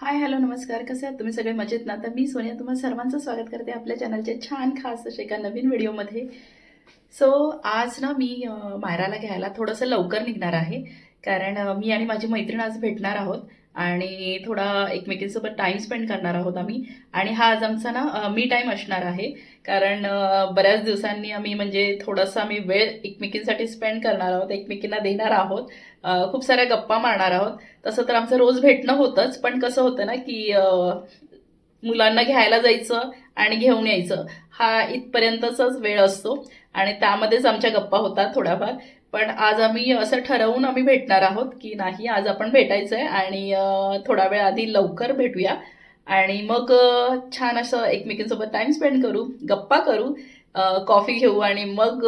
Hi hello नमस्कार. कसे आहात तुम्ही सगळे? मजेत ना? तर मी सोनिया तुम्हाला सर्वांचं स्वागत करते आपल्या चॅनलचे छान खास असे एका नवीन व्हिडिओमध्ये. सो आज ना मी मायराला घ्यायला थोडंसं लवकर निघणार आहे. कारण मी आणि माझी मैत्रीण आज भेटणार आहोत आणि थोडा एकमेकींसोबत टाईम स्पेंड करणार आहोत आम्ही. आणि हा आज आमचा ना मी टाईम असणार आहे. कारण बऱ्याच दिवसांनी आम्ही म्हणजे थोडंसं आम्ही वेळ एकमेकींसाठी स्पेंड करणार आहोत, एकमेकींना देणार आहोत, खूप साऱ्या गप्पा मारणार आहोत. तसं तर आमचं रोज भेटणं होतंच, पण कसं होतं ना की मुलांना घ्यायला जायचं आणि घेऊन यायचं, हा इथपर्यंतचाच वेळ असतो आणि त्यामध्येच आमच्या गप्पा होतात थोड्याफार. पण आज आम्ही असं ठरवून आम्ही भेटणार आहोत की नाही, आज आपण भेटायचं आहे आणि थोडा वेळ आधी लवकर भेटूया आणि मग छान असं एकमेकींसोबत टाईम स्पेंड करू, गप्पा करू, कॉफी घेऊ आणि मग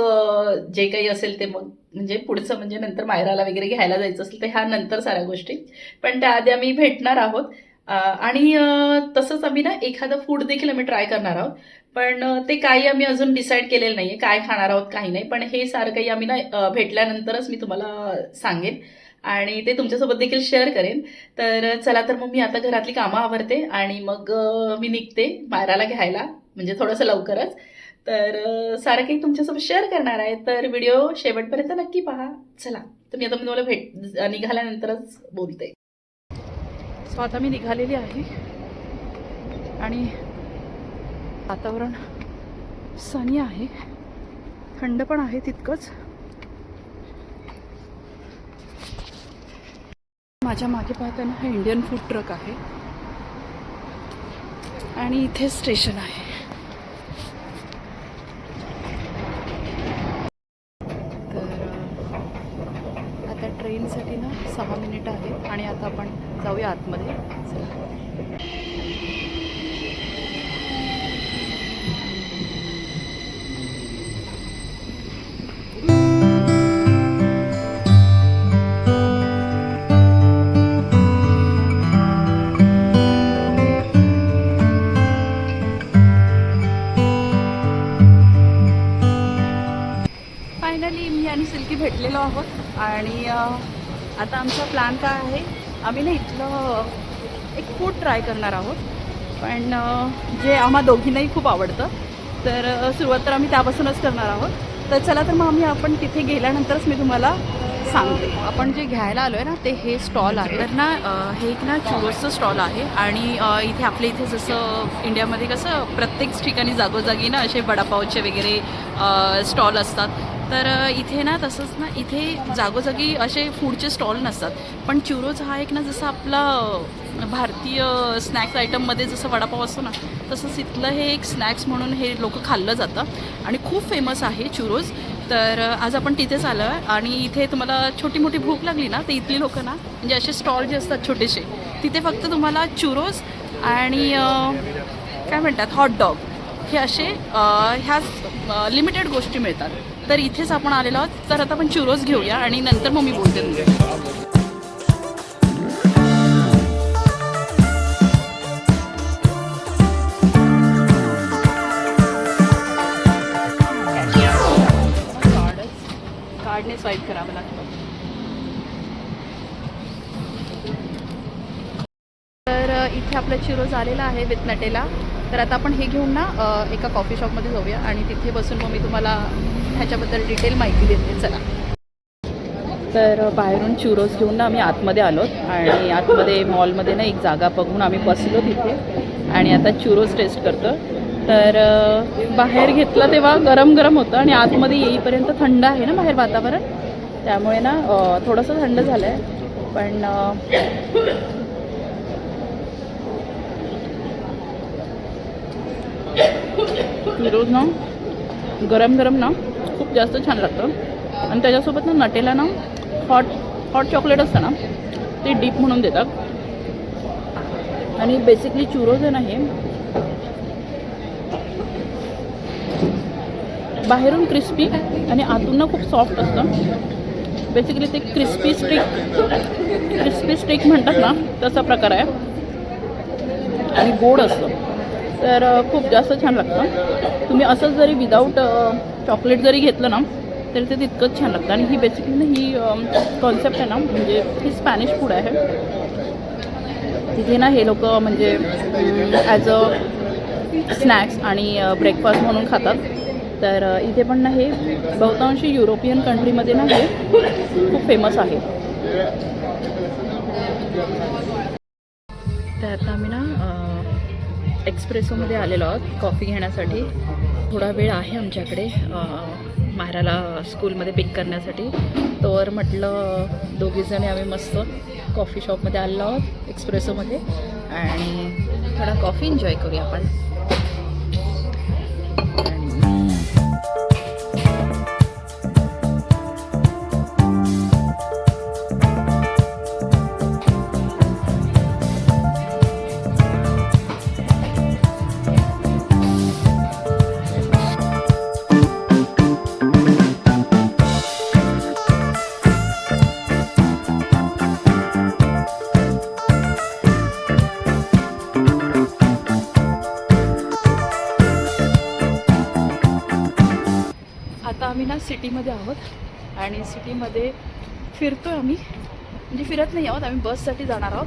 जे काही असेल ते मग म्हणजे पुढचं म्हणजे नंतर मायराला वगैरे घ्यायला जायचं असेल तर ह्या नंतर साऱ्या गोष्टी. पण त्याआधी आम्ही भेटणार आहोत आणि तसंच आम्ही ना एखादं फूड देखील आम्ही ट्राय करणार आहोत. पण ते काही आम्ही अजून डिसाईड केलेलं नाही आहे, काय खाणार आहोत काही नाही. पण हे सारं काही आम्ही ना भेटल्यानंतरच मी तुम्हाला सांगेन आणि ते तुमच्यासोबत देखील शेअर करेन. तर चला, तर मग मी आता घरातली कामं आवरते आणि मग मी निघते मायराला घ्यायला, म्हणजे थोडंसं लवकरच. तर सारं काही तुमच्यासोबत शेअर करणार आहे, तर व्हिडिओ शेवटपर्यंत नक्की पहा. चला, तर मी तुम्हाला निघाल्यानंतरच बोलते. सो आता मी निघालेली आहे आणि वातावरण सनी आहे, थंड पण आहे तितकंच. माझ्या मागे पाहताना हा इंडियन फूड ट्रक आहे आणि इथे स्टेशन आहे. तर आता ट्रेनसाठी ना 6 मिनिटं आहेत आणि आता आपण जाऊया आतमध्ये. चला. फायनली मी आणि सिल्की भेटलेलो आहोत आणि आता आमचा प्लॅन काय आहे, आम्ही ना इथलं एक फूड ट्राय करणार आहोत. पण जे आम्हा दोघींनाही खूप आवडतं, तर सुरुवात तर आम्ही त्यापासूनच करणार आहोत. तर चला, तर मग आपण तिथे गेल्यानंतरच मी तुम्हाला सांगते. आपण जे घ्यायला आलो आहे ना, ते हे स्टॉल आहे. तर ना हे एक ना चुरोसचं स्टॉल आहे आणि इथे आपल्या इथे जसं इंडियामध्ये कसं प्रत्येक ठिकाणी जागोजागी ना असे वडापावचे वगैरे स्टॉल असतात. तर इथे ना तसंच ना, इथे जागोजागी असे फूडचे स्टॉल नसतात. पण चुरोज हा एक ना, जसं आपला भारतीय स्नॅक्स आयटममध्ये जसं वडापाव असतो ना, तसंच इथलं हे एक स्नॅक्स म्हणून हे लोकं खाल्लं जातं आणि खूप फेमस आहे चुरोज. तर आज आपण तिथेच आलो आहे आणि इथे तुम्हाला छोटी मोठी भूक लागली ना, तर इथली लोकं ना म्हणजे असे स्टॉल जे असतात छोटेसे, तिथे फक्त तुम्हाला चुरोज आणि काय म्हणतात हॉटडॉग, हे असे ह्या लिमिटेड गोष्टी मिळतात. तर इथेच आपण आलेलो आहोत. तर आता आपण चुरोज घेऊया आणि नंतर मग मी बोलते तुम्हाला. कार्डने स्वाईप करावं लागतं. तर इथे आपलं चिरोज आलेला आहे विथ नटेला. तर आता आपण हे घेऊन ना एका कॉफी शॉपमध्ये जाऊया आणि तिथे बसून मग मी तुम्हाला ह्याच्याबद्दल डिटेल माहिती देते. चला. तर बाहेरून चुरोज घेऊन ना आम्ही आतमध्ये आलोत आणि आतमध्ये मॉलमध्ये ना एक जागा बघून आम्ही बसलो तिथे आणि आता चुरोज टेस्ट करतो. तर बाहेर घेतला तेव्हा गरम गरम होतं आणि आतमध्ये येईपर्यंत थंड आहे ना बाहेर वातावरण, त्यामुळे ना थोडंसं थंड झालं आहे. पण चुरोज ना गरम गरम ना खूप जास्त छान लागतं आणि त्याच्यासोबत ना नटेला ना हॉट चॉकलेट असतं ना, ते डीप म्हणून देतात. आणि बेसिकली चुरोज आहे ना, हे बाहेरून क्रिस्पी आणि आतून ना खूप सॉफ्ट असतं. बेसिकली ते क्रिस्पी स्टिक म्हणतात ना, तसा प्रकार आहे आणि गोड असतं. तर खूप जास्त छान लागतं. तुम्ही असंच जरी विदाऊट चॉकलेट जरी घेतलं ना तरी ते तितकंच छान लागतं. आणि ही बेसिकली ना ही कॉन्सेप्ट आहे ना, म्हणजे ही स्पॅनिश फूड आहे. तिथे ना हे लोक म्हणजे ॲज अ स्नॅक्स आणि ब्रेकफास्ट म्हणून खातात. तर इथे पण ना हे बहुतांशी युरोपियन कंट्रीमध्ये ना हे खूप फेमस आहे. तर आता आम्ही ना एक्सप्रेसोमध्ये आलेलो आहोत कॉफी घेण्यासाठी. थोडा वेळ आहे आमच्याकडे मायराला स्कूलमध्ये पिक करण्यासाठी. तर म्हटलं दोघीजणी आम्ही मस्त कॉफी शॉपमध्ये आलेलो आहोत एक्सप्रेसोमध्ये आणि थोडा कॉफी एन्जॉय करूया आपण. आता आम्ही ना सिटीमध्ये आहोत आणि सिटीमध्ये फिरतो आहे आम्ही. म्हणजे फिरत नाही आहोत, आम्ही बससाठी जाणार आहोत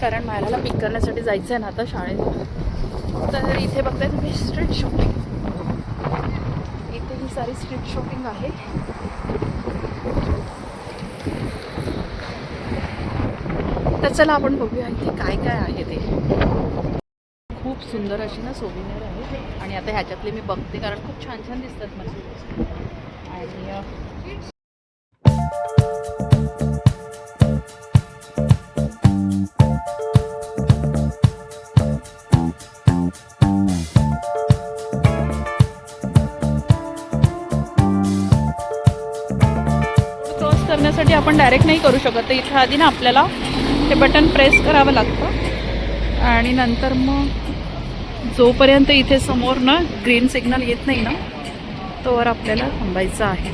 कारण मायराला पिक करण्यासाठी जायचं आहे ना आता शाळेत. तर इथे बघताय तुम्ही स्ट्रीट शॉपिंग. इथे ही सारी स्ट्रीट शॉपिंग आहे. तर चला आपण बघूया इथे काय काय आहे ते. खूप सुंदर अशी ना सोविनियर आहे आणि आता ह्याच्यातले मी बघते कारण खूप छान छान दिसतात मला. आणि क्रॉस करण्यासाठी आपण डायरेक्ट नाही करू शकत. तर इथं आधी ना आपल्याला हे बटन प्रेस करावं लागतं आणि नंतर मग जोपर्यंत इथे समोर ना ग्रीन सिग्नल येत नाही ना तोवर आपल्याला थांबायचं आहे.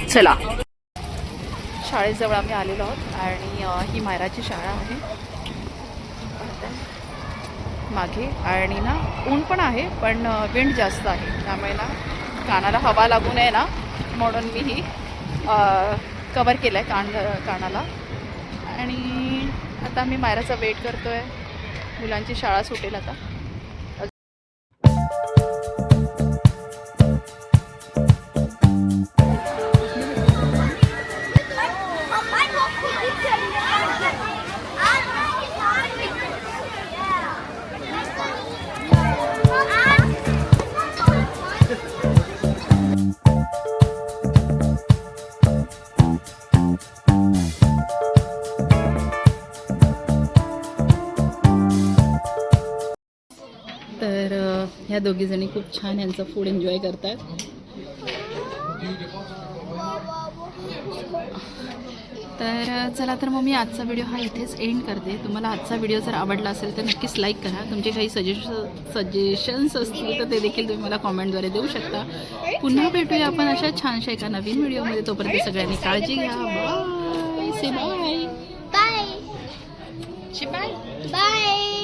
चला शाळेजवळ आम्ही आलेलो आहोत आणि ही मायराची शाळा आहे मागे. आणि ना ऊन पण आहे पण विंड जास्त आहे त्यामुळे ना कानाला हवा लागू नये ना म्हणून मी ही कवर केलं आहे कानाला. आणि आता मी मायराचा वेट करतो आहे. मुलांची शाळा सुटेल आता. तर ह्या दोघीजणी खूप छान यांचं फूड एन्जॉय करतात. तर चला तर मग मी आजचा व्हिडिओ हा इथेच एंड करते. तुम्हाला आजचा व्हिडिओ जर आवडला असेल तर नक्कीच लाईक करा. तुमचे काही सजेशन्स असतील तर ते देखील तुम्ही मला कॉमेंटद्वारे देऊ शकता. पुन्हा भेटूया आपण अशा छानशा एका नवीन व्हिडिओमध्ये. तोपर्यंत सगळ्यांनी काळजी घ्या. बाय. से बाय. बाय. बाय.